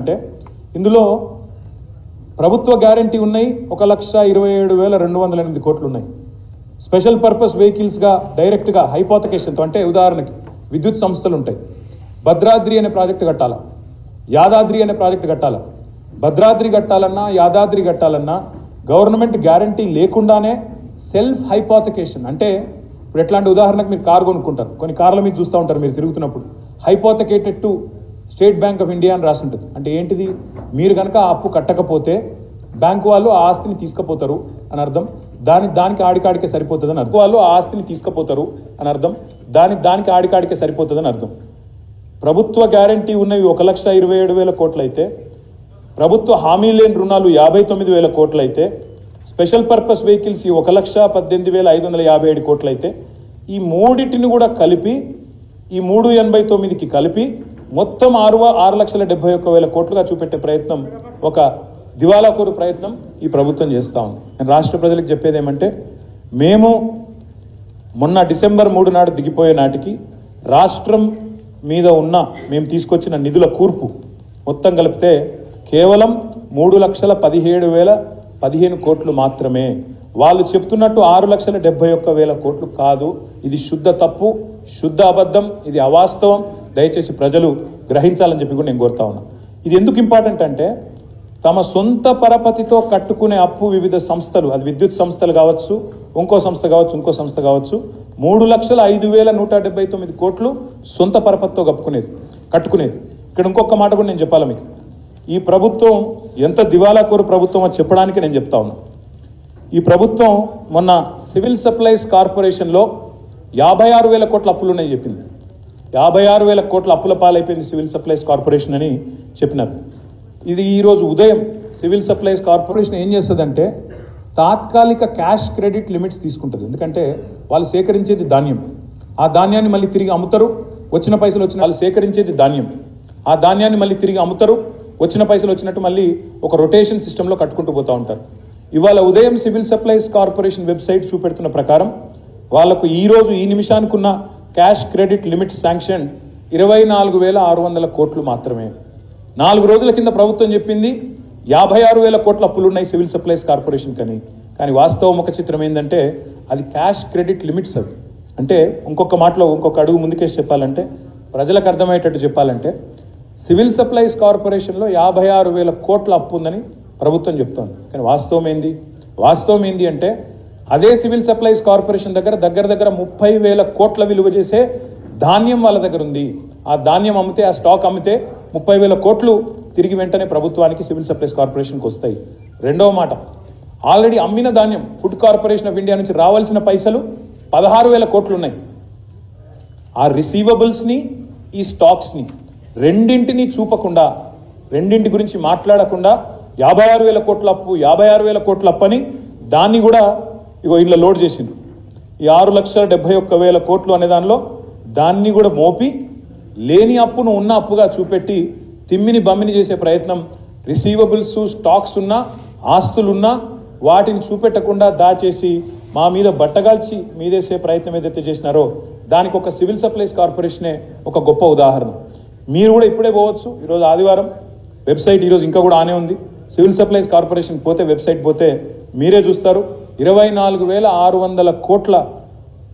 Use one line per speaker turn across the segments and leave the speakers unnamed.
అంటే ఇందులో ప్రభుత్వ గ్యారంటీ ఉన్నాయి 1,27,208 కోట్లు ఉన్నాయి. స్పెషల్ పర్పస్ వెహికల్స్గా డైరెక్ట్గా హైపోతకేషన్తో, అంటే ఉదాహరణకి విద్యుత్ సంస్థలు ఉంటాయి. భద్రాద్రి అనే ప్రాజెక్టు కట్టాలా, యాదాద్రి అనే ప్రాజెక్టు కట్టాలా, భద్రాద్రి కట్టాలన్నా యాదాద్రి కట్టాలన్నా గవర్నమెంట్ గ్యారంటీ లేకుండానే సెల్ఫ్ హైపోతకేషన్. అంటే ఇప్పుడు ఎట్లాంటి ఉదాహరణకు మీరు కారు కొనుక్కుంటారు, కొన్ని కార్ల మీద చూస్తూ ఉంటారు మీరు తిరుగుతున్నప్పుడు, hypothecated to State Bank of India అని రాసి ఉంటుంది. అంటే ఏంటిది, మీరు కనుక ఆ అప్పు కట్టకపోతే బ్యాంకు వాళ్ళు ఆ ఆస్తిని తీసుకుపోతారు అని అర్థం. దానికి ఆడికాడికే సరిపోతుంది అని అర్థం. వాళ్ళు ఆ ఆస్తిని తీసుకుపోతారు అని అర్థం. దానికి ఆడికాడికే సరిపోతుంది అని అర్థం. ప్రభుత్వ గ్యారంటీ ఉన్నవి 1,27,000 కోట్లు అయితే, ప్రభుత్వ హామీ లేని రుణాలు 59,000 కోట్లు అయితే, స్పెషల్ పర్పస్ వెహికల్స్ 1,18,557 కోట్లు అయితే, ఈ మూడింటిని కూడా కలిపి, ఈ 389కి కలిపి మొత్తం 6,71,000 కోట్లుగా చూపెట్టే ప్రయత్నం, ఒక దివాలాకోరు ప్రయత్నం ఈ ప్రభుత్వం చేస్తూ ఉంది. నేను రాష్ట్ర ప్రజలకు చెప్పేది ఏమంటే, మేము మొన్న డిసెంబర్ 3 నాడు దిగిపోయే నాటికి రాష్ట్రం మీద ఉన్న మేము తీసుకొచ్చిన నిధుల కూర్పు మొత్తం కలిపితే కేవలం 3,17,015 కోట్లు మాత్రమే. వాళ్ళు చెప్తున్నట్టు 6,71,000 కోట్లు కాదు. ఇది శుద్ధ తప్పు, శుద్ధ అబద్ధం, ఇది అవాస్తవం. దయచేసి ప్రజలు గ్రహించాలని చెప్పి కూడా నేను కోరుతా ఉన్నా. ఇది ఎందుకు ఇంపార్టెంట్ అంటే, తమ సొంత పరపతితో కట్టుకునే అప్పు వివిధ సంస్థలు, అది విద్యుత్ సంస్థలు కావచ్చు, ఇంకో సంస్థ కావచ్చు, 3,05,179 కోట్లు సొంత పరపతితో కట్టుకునేది. ఇక్కడ ఇంకొక మాట కూడా నేను చెప్పాలి మీకు. ఈ ప్రభుత్వం ఎంత దివాలాకోరు ప్రభుత్వం అని చెప్పడానికి నేను చెప్తా ఉన్నా. ఈ ప్రభుత్వం మొన్న సివిల్ సప్లైస్ కార్పొరేషన్లో 56,000 కోట్ల అప్పులు ఉన్నాయి చెప్పింది. 56,000 కోట్ల అప్పుల పాలైపోయింది సివిల్ సప్లైస్ కార్పొరేషన్ అని చెప్పినారు. ఇది ఈరోజు ఉదయం సివిల్ సప్లైస్ కార్పొరేషన్ ఏం చేస్తుందంటే, తాత్కాలిక క్యాష్ క్రెడిట్ లిమిట్స్ తీసుకుంటుంది. ఎందుకంటే వాళ్ళు సేకరించేది ధాన్యం, ఆ ధాన్యాన్ని మళ్ళీ తిరిగి అమ్ముతారు, వచ్చిన పైసలు వాళ్ళు సేకరించేది ధాన్యం, ఆ ధాన్యాన్ని మళ్ళీ తిరిగి అమ్ముతారు, వచ్చిన పైసలు వచ్చినట్టు మళ్ళీ ఒక రొటేషన్ సిస్టంలో కట్టుకుంటూ పోతూ ఉంటారు. ఇవాళ ఉదయం సివిల్ సప్లైస్ కార్పొరేషన్ వెబ్సైట్ చూపెడుతున్న ప్రకారం వాళ్లకు ఈరోజు ఈ నిమిషానికి ఉన్న క్యాష్ క్రెడిట్ లిమిట్ శాంక్షన్ 24,600 కోట్లు మాత్రమే. 4 రోజుల కింద ప్రభుత్వం చెప్పింది 56,000 కోట్ల అప్పులున్నాయి సివిల్ సప్లైస్ కార్పొరేషన్ కానీ వాస్తవం ఒక చిత్రం ఏంటంటే, అది క్యాష్ క్రెడిట్ లిమిట్స్. అవి అంటే ఇంకొక మాటలో ఇంకొక అడుగు ముందుకేసి చెప్పాలంటే, ప్రజలకు అర్థమయ్యేటట్టు చెప్పాలంటే, సివిల్ సప్లైస్ కార్పొరేషన్లో 56,000 కోట్ల అప్పు ఉందని ప్రభుత్వం చెప్తోంది. కానీ వాస్తవం ఏంది అంటే, అదే సివిల్ సప్లైస్ కార్పొరేషన్ దగ్గర 30,000 కోట్ల విలువ చేసే ధాన్యం వాళ్ళ దగ్గర ఉంది. ఆ ధాన్యం అమ్మితే, ఆ స్టాక్ అమ్మితే 30,000 కోట్లు తిరిగి వెంటనే ప్రభుత్వానికి సివిల్ సప్లైస్ కార్పొరేషన్కి వస్తాయి. రెండవ మాట, ఆల్రెడీ అమ్మిన ధాన్యం ఫుడ్ కార్పొరేషన్ ఆఫ్ ఇండియా నుంచి రావాల్సిన పైసలు 16,000 కోట్లు ఉన్నాయి. ఆ రిసీవబుల్స్ని, ఈ స్టాక్స్ని రెండింటిని చూపకుండా, రెండింటి గురించి మాట్లాడకుండా 56,000 కోట్ల అప్పు, 56,000 కోట్ల అప్పు అని దాన్ని కూడా ఇంట్లో లోడ్ చేసింది. ఈ 6,71,000 కోట్లు అనే దానిలో దాన్ని కూడా మోపి, లేని అప్పును ఉన్న అప్పుగా చూపెట్టి తిమ్మిని బమ్మిని చేసే ప్రయత్నం, రిసీవబుల్స్, స్టాక్స్ ఉన్నా, ఆస్తులున్నా వాటిని చూపెట్టకుండా దాచేసి మా మీద బట్టగాల్చి మీదేసే ప్రయత్నం ఏదైతే చేసినారో, దానికి ఒక సివిల్ సప్లైస్ కార్పొరేషనే ఒక గొప్ప ఉదాహరణ. మీరు కూడా ఇప్పుడే పోవచ్చు, ఈరోజు ఆదివారం, వెబ్సైట్ ఈరోజు ఇంకా కూడా ఆనే ఉంది. సివిల్ సప్లైస్ కార్పొరేషన్ పోతే, వెబ్సైట్ పోతే మీరే చూస్తారు, 24,600 కోట్ల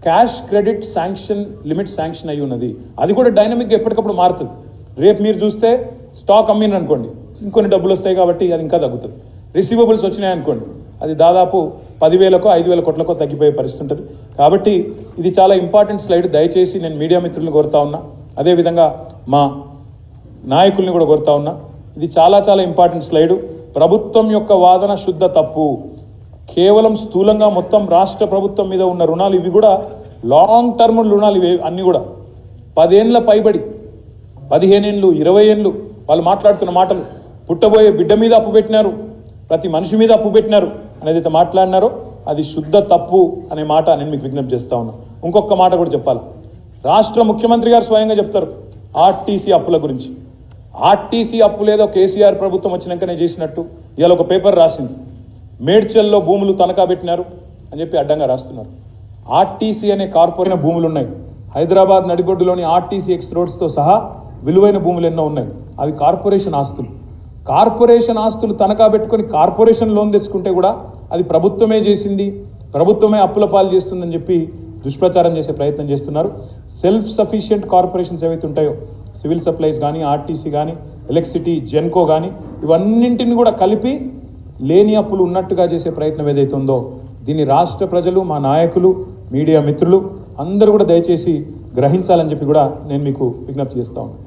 క్యాష్ క్రెడిట్ లిమిట్ శాంక్షన్ అయ్యి ఉన్నది. అది కూడా డైనమిక్గా ఎప్పటికప్పుడు మారుతుంది. రేపు మీరు చూస్తే స్టాక్ అమ్మిన అనుకోండి, ఇంకొన్ని డబ్బులు వస్తాయి కాబట్టి అది ఇంకా తగ్గుతుంది. రిసీవబుల్స్ వచ్చినాయనుకోండి, అది దాదాపు 10,000కో 5,000 కోట్లకో తగ్గిపోయే పరిస్థితి ఉంటుంది. కాబట్టి ఇది చాలా ఇంపార్టెంట్ స్లైడ్. దయచేసి నేను మీడియా మిత్రులను కోరుతా ఉన్నా, అదేవిధంగా మా నాయకుల్ని కూడా కోరుతా ఉన్నా, ఇది చాలా ఇంపార్టెంట్ స్లైడు. ప్రభుత్వం యొక్క వాదన శుద్ధ తప్పు. కేవలం స్థూలంగా మొత్తం రాష్ట్ర ప్రభుత్వం మీద ఉన్న రుణాలు, ఇవి కూడా లాంగ్ టర్మ్ రుణాలు, ఇవి అన్నీ కూడా 10 ఏళ్ళ పైబడి, 15 ఏళ్ళు, 20 ఏళ్ళు వాళ్ళు మాట్లాడుతున్న మాటలు, పుట్టబోయే బిడ్డ మీద అప్పు పెట్టినారు, ప్రతి మనిషి మీద అప్పు పెట్టినారు అనేది అయితే మాట్లాడినారో అది శుద్ధ తప్పు అనే మాట నేను మీకు విజ్ఞప్తి చేస్తా ఉన్నా. ఇంకొక మాట కూడా చెప్పాలి. రాష్ట్ర ముఖ్యమంత్రి గారు స్వయంగా చెప్తారు ఆర్టీసీ అప్పుల గురించి. ఆర్టీసీ అప్పులేదో కేసీఆర్ ప్రభుత్వం వచ్చినాకనే చేసినట్టు ఇవాళ ఒక పేపర్ రాసింది, మేడ్చల్లో భూములు తనఖా పెట్టినారు అని చెప్పి అడ్డంగా రాస్తున్నారు. ఆర్టీసీ అనే కార్పొరేట్ భూములు ఉన్నాయి. హైదరాబాద్ నడిబొడ్డులోని ఆర్టీసీ ఎక్స్ రోడ్స్తో సహా విలువైన భూములు ఎన్నో ఉన్నాయి. అవి కార్పొరేషన్ ఆస్తులు. కార్పొరేషన్ ఆస్తులు తనఖా పెట్టుకొని కార్పొరేషన్ లోన్ తెచ్చుకుంటే కూడా అది ప్రభుత్వమే చేసింది, ప్రభుత్వమే అప్పుల పాలు చేస్తుందని చెప్పి దుష్ప్రచారం చేసే ప్రయత్నం చేస్తున్నారు. సెల్ఫ్ సఫిషియెంట్ కార్పొరేషన్స్ ఏవైతే ఉంటాయో, సివిల్ సప్లైస్ కానీ, ఆర్టీసీ కానీ, ఎలక్ట్రిసిటీ, జెన్కో కానీ, ఇవన్నింటిని కూడా కలిపి లేని అప్పులు ఉన్నట్టుగా చేసే ప్రయత్నం ఏదైతే ఉందో, దీన్ని రాష్ట్ర ప్రజలు, మా నాయకులు, మీడియా మిత్రులు అందరూ కూడా దయచేసి గ్రహించాలని చెప్పి కూడా నేను మీకు విజ్ఞప్తి చేస్తా ఉన్నాను.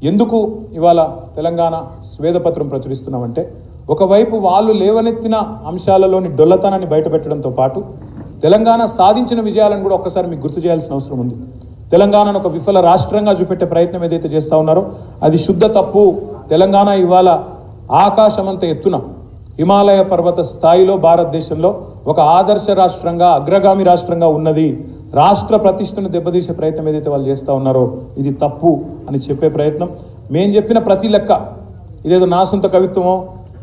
ఎందుకు ఇవాళ తెలంగాణ స్వేదపత్రం ప్రచురిస్తున్నామంటే, ఒకవైపు వాళ్ళు లేవనెత్తిన అంశాలలోని డొల్లతనాన్ని బయటపెట్టడంతో పాటు తెలంగాణ సాధించిన విజయాలను కూడా ఒక్కసారి మీకు గుర్తు చేయాల్సిన అవసరం ఉంది. తెలంగాణను ఒక విఫల రాష్ట్రంగా చూపెట్టే ప్రయత్నం ఏదైతే చేస్తూ ఉన్నారో అది శుద్ధ తప్పు. తెలంగాణ ఇవాళ ఆకాశమంత ఎత్తున హిమాలయ పర్వత స్థాయిలో భారతదేశంలో ఒక ఆదర్శ రాష్ట్రంగా, అగ్రగామి రాష్ట్రంగా ఉన్నది. రాష్ట్ర ప్రతిష్టను దెబ్బతీసే ప్రయత్నం ఏదైతే వాళ్ళు చేస్తూ ఉన్నారో ఇది తప్పు అని చెప్పే ప్రయత్నం. మేము చెప్పిన ప్రతి లెక్క ఇదేదో నా సొంత కవిత్వమో,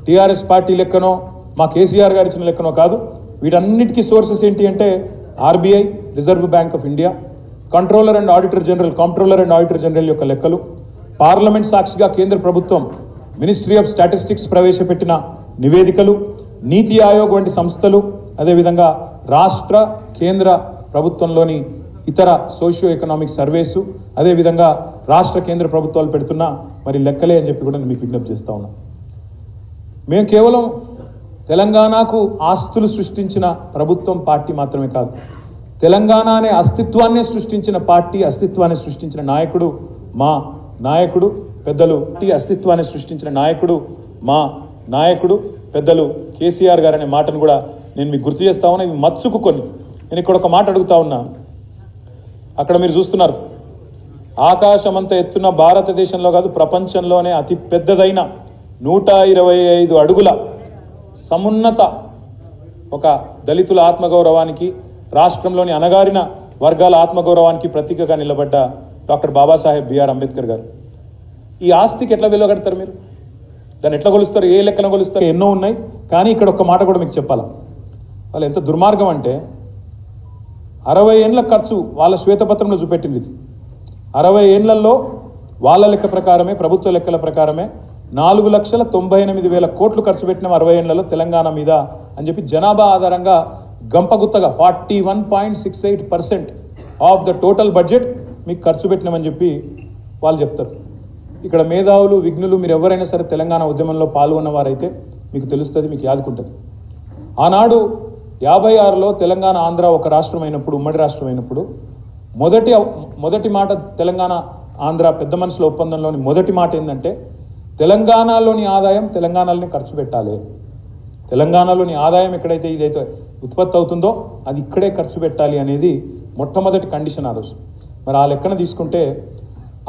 టీఆర్ఎస్ పార్టీ లెక్కనో, మా కేసీఆర్ గారు ఇచ్చిన లెక్కనో కాదు. వీటన్నిటికీ సోర్సెస్ ఏంటి అంటే RBI, reserve bank of India, controller and auditor general యొక్క లెక్కలు, పార్లమెంట్ సాక్షిగా కేంద్ర ప్రభుత్వం మినిస్ట్రీ ఆఫ్ స్టాటిస్టిక్స్ ప్రవేశపెట్టిన నివేదికలు, నీతి ఆయోగ్ వంటి సంస్థలు, అదేవిధంగా రాష్ట్ర కేంద్ర ప్రభుత్వంలోని ఇతర సోషియో ఎకనామిక్ సర్వేసు, అదేవిధంగా రాష్ట్ర కేంద్ర ప్రభుత్వాలు పెడుతున్న మరి లెక్కలే అని చెప్పి కూడా నేను మీకు విజ్ఞప్తి చేస్తా ఉన్నాం. మేము కేవలం తెలంగాణకు ఆస్తులు సృష్టించిన ప్రభుత్వం, పార్టీ మాత్రమే కాదు, తెలంగాణ అనే అస్తిత్వాన్ని సృష్టించిన పార్టీ, అస్తిత్వాన్ని సృష్టించిన నాయకుడు మా నాయకుడు పెద్దలు, అస్తిత్వాన్ని సృష్టించిన నాయకుడు మా నాయకుడు పెద్దలు కేసీఆర్ గారు అనే మాటను కూడా నేను మీకు గుర్తు చేస్తా ఉన్నా. ఇవి మచ్చుకు కొన్ని. నేను ఇక్కడ ఒక మాట అడుగుతా ఉన్నా. అక్కడ మీరు చూస్తున్నారు, ఆకాశమంత ఎత్తున భారతదేశంలో కాదు ప్రపంచంలోనే అతి పెద్దదైన 125 అడుగుల సమున్నత ఒక దళితుల ఆత్మగౌరవానికి, రాష్ట్రంలోని అణగారిన వర్గాల ఆత్మగౌరవానికి ప్రతీకగా నిలబడ్డ డాక్టర్ బాబాసాహెబ్ బిఆర్ అంబేద్కర్ గారు. ఈ ఆస్తికి ఎట్లా వెలువగడతారు మీరు? దాన్ని ఎట్లా కొలుస్తారు? ఏ లెక్కన కొలుస్తారు? ఎన్నో ఉన్నాయి. కానీ ఇక్కడ ఒక మాట కూడా మీకు చెప్పాలా, వాళ్ళు ఎంత దుర్మార్గం అంటే 60 ఏళ్ళ ఖర్చు వాళ్ళ శ్వేతపత్రంలో చూపెట్టింది. ఇది 60 ఏళ్లలో వాళ్ళ లెక్క ప్రకారమే, ప్రభుత్వ లెక్కల ప్రకారమే 4,98,000 కోట్లు ఖర్చు పెట్టిన 60 ఏళ్లలో తెలంగాణ మీద అని చెప్పి జనాభా ఆధారంగా గంపగుత్తగా 41.68% ఆఫ్ ద టోటల్ బడ్జెట్ మీకు ఖర్చు పెట్టినామని చెప్పి వాళ్ళు చెప్తారు. ఇక్కడ మేధావులు, విఘ్నులు మీరు ఎవరైనా సరే తెలంగాణ ఉద్యమంలో పాల్గొన్న వారైతే మీకు తెలుస్తుంది, మీకు యాదుకుంటుంది. ఆనాడు 56లో తెలంగాణ, ఆంధ్ర ఒక రాష్ట్రం అయినప్పుడు, ఉమ్మడి రాష్ట్రం అయినప్పుడు మొదటి మాట తెలంగాణ ఆంధ్ర పెద్ద మనుషుల ఒప్పందంలోని మొదటి మాట ఏంటంటే, తెలంగాణలోని ఆదాయం తెలంగాణలోనే ఖర్చు పెట్టాలి. తెలంగాణలోని ఆదాయం ఎక్కడైతే ఇదైతే ఉత్పత్తి అవుతుందో అది ఇక్కడే ఖర్చు పెట్టాలి అనేది మొట్టమొదటి కండిషన్ ఆ రోజు. మరి ఆ లెక్కన తీసుకుంటే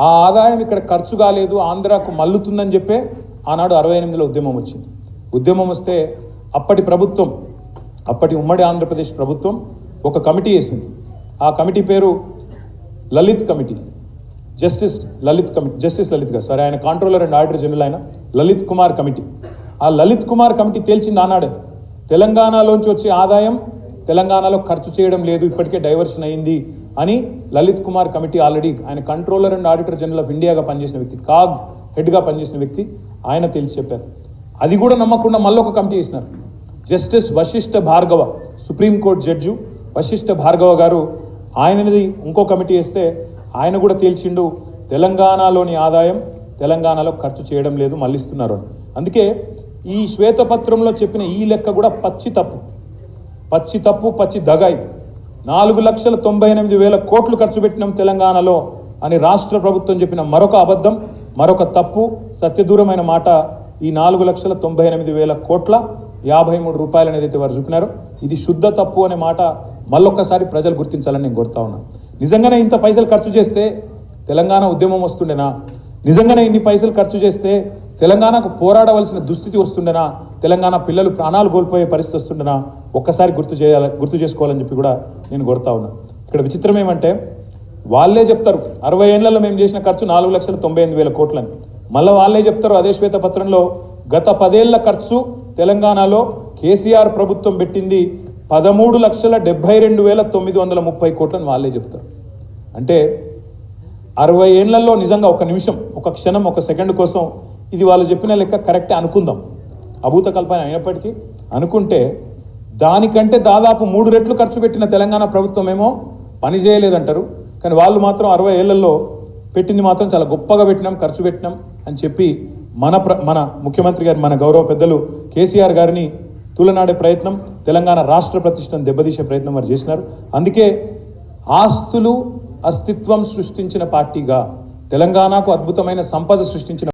ఆ ఆదాయం ఇక్కడ ఖర్చు కాలేదు, ఆంధ్రాకు మల్లుతుందని చెప్పే ఆనాడు 68లో ఉద్యమం వచ్చింది. ఉద్యమం వస్తే అప్పటి ప్రభుత్వం, అప్పటి ఉమ్మడి ఆంధ్రప్రదేశ్ ప్రభుత్వం ఒక కమిటీ వేసింది. ఆ కమిటీ పేరు లలిత్ కమిటీ, జస్టిస్ లలిత్ గారు, సారీ, ఆయన కంట్రోలర్ అండ్ ఆడిటర్ జనరల్ ఆయన లలిత్ కుమార్ కమిటీ. ఆ లలిత్ కుమార్ కమిటీ తేల్చింది ఆనాడే, తెలంగాణలోంచి వచ్చే ఆదాయం తెలంగాణలో ఖర్చు చేయడం లేదు, ఇప్పటికే డైవర్షన్ అయింది అని లలిత్ కుమార్ కమిటీ ఆల్రెడీ, ఆయన controller and auditor general of ఇండియాగా పనిచేసిన వ్యక్తి, కాగ్ హెడ్గా పనిచేసిన వ్యక్తి, ఆయన తేల్చి చెప్పారు. అది కూడా నమ్మకుండా మళ్ళీ ఒక కమిటీ వేసినారు. Justice Vashishtha Bhargava, supreme court judge Vashishtha Bhargava garu, ఆయనది ఇంకో కమిటీ వేస్తే ఆయన కూడా తేల్చిండు, తెలంగాణలోని ఆదాయం తెలంగాణలో ఖర్చు చేయడం లేదు, మళ్ళిస్తున్నారు అని. అందుకే ఈ శ్వేతపత్రంలో చెప్పిన ఈ లెక్క కూడా పచ్చి తప్పు, పచ్చి దగ. ఇది 4,98,000 కోట్లు ఖర్చు పెట్టినాం తెలంగాణలో అని రాష్ట్ర ప్రభుత్వం చెప్పిన మరొక అబద్ధం, మరొక తప్పు, సత్యదూరమైన మాట. ఈ 4,98,000 కోట్ల 53 రూపాయలు ఏదైతే వారు చూపినారో ఇది శుద్ధ తప్పు అనే మాట మళ్ళొక్కసారి ప్రజలు గుర్తించాలని నేను కోరుతా ఉన్నాను. నిజంగానే ఇంత పైసలు ఖర్చు చేస్తే తెలంగాణ ఉద్యమం వస్తుండేనా? నిజంగానే ఇన్ని పైసలు ఖర్చు చేస్తే తెలంగాణకు పోరాడవలసిన దుస్థితి వస్తుండేనా? తెలంగాణ పిల్లలు ప్రాణాలు కోల్పోయే పరిస్థితి వస్తుండేనా? ఒక్కసారి గుర్తు చేసుకోవాలని చెప్పి కూడా నేను కోరుతా ఉన్నా. ఇక్కడ విచిత్రం ఏమంటే, వాళ్ళే చెప్తారు 60 ఏళ్లలో మేము చేసిన ఖర్చు 4,98,000 కోట్లని. మళ్ళీ వాళ్ళే చెప్తారు అదే శ్వేతపత్రంలో గత 10 ఏళ్ల ఖర్చు తెలంగాణలో కేసీఆర్ ప్రభుత్వం పెట్టింది 13,72,930 కోట్లని వాళ్ళే చెప్తారు. అంటే 60 ఏళ్లలో నిజంగా ఒక నిమిషం, ఒక క్షణం, ఒక సెకండ్ కోసం ఇది వాళ్ళు చెప్పిన లెక్క కరెక్టే అనుకుందాం, అభూత కల్పన అయినప్పటికీ అనుకుంటే దానికంటే దాదాపు 3 రెట్లు ఖర్చు పెట్టిన తెలంగాణ ప్రభుత్వం ఏమో పని చేయలేదంటారు. కానీ వాళ్ళు మాత్రం 60 ఏళ్లలో పెట్టింది మాత్రం చాలా గొప్పగా పెట్టినాం, ఖర్చు పెట్టినాం అని చెప్పి మన ముఖ్యమంత్రి గారు, మన గౌరవ పెద్దలు కేసీఆర్ గారిని తూలనాడే ప్రయత్నం, తెలంగాణ రాష్ట్ర ప్రతిష్టను దెబ్బతీసే ప్రయత్నం వారు చేసినారు. అందుకే ఆస్తులు అస్తిత్వం సృష్టించిన పార్టీగా, తెలంగాణకు అద్భుతమైన సంపద సృష్టించిన